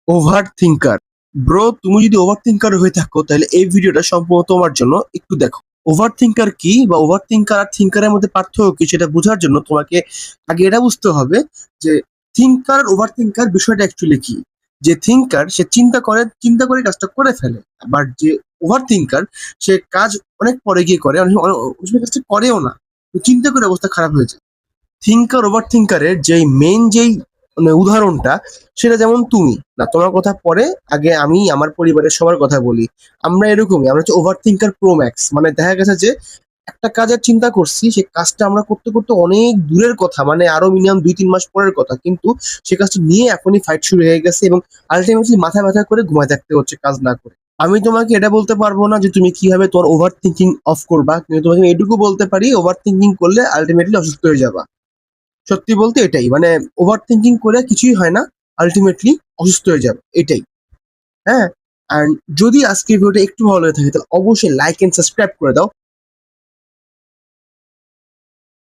Over thinker. Bro, তুমি যদি over thinker হয়ে থাকো তাহলে এই ভিডিওটা সম্পূর্ণ তোমার জন্য। একটু দেখো ওভার থিঙ্কার কি বা ওভার থিঙ্কার আর থিঙ্কারের মধ্যে পার্থক্য কি সেটা বোঝার জন্য তোমাকে আগে এটা বুঝতে হবে যে থিঙ্কার আর ওভার থিঙ্কার বিষয়টা অ্যাকচুয়ালি কি। যে থিঙ্কার সে চিন্তা করে কাজটা করে ফেলে, বাট যে ওভার থিঙ্কার সে কাজ অনেক পরে গিয়ে করে, অনেক সময় কাজটা করেও না, চিন্তা করে অবস্থা খারাপ হয়ে যায়। থিঙ্কার ওভার থিঙ্কারের যেই মেইন যেই উদাহরণটা, সেটা যেমন তুমি না, তোমার কথা পরে, আগে আমি আমার পরিবারের সবার কথা বলি। আমরা এরকমই, আমরা হচ্ছে ওভার থিঙ্কার প্রো ম্যাক্স। মানে দেখা গেছে যে একটা কাজের চিন্তা করছি, সে কাজটা আমরা করতে করতে অনেক দূরের কথা, মানে আরো মিনিমাম 2-3 মাস পরের কথা, কিন্তু সে কাজটা নিয়ে এখনই ফাইট শুরু হয়ে গেছে এবং আলটিমেটলি মাথা ব্যথা করে ঘুমায় থাকতে হচ্ছে কাজ না করে। আমি তোমাকে এটা বলতে পারবো না যে তুমি কিভাবে তোর ওভার থিঙ্কিং অফ করবা, কিন্তু তোমাকে আমি এটুকু বলতে পারি ওভার থিঙ্কিং করলে আলটিমেটলি অসুস্থ হয়ে যাবা। সত্যি বলতে এটাই, মানে ওভার থিঙ্কিং করে কিছুই হয় না, আলটিমেটলি অসুস্থ হয়ে যাবে এটাই। হ্যাঁ, আর যদি আজকে ভিডিওটা একটু ভালো লেগে থাকে তাহলে অবশ্যই লাইক এন্ড সাবস্ক্রাইব করে দাও।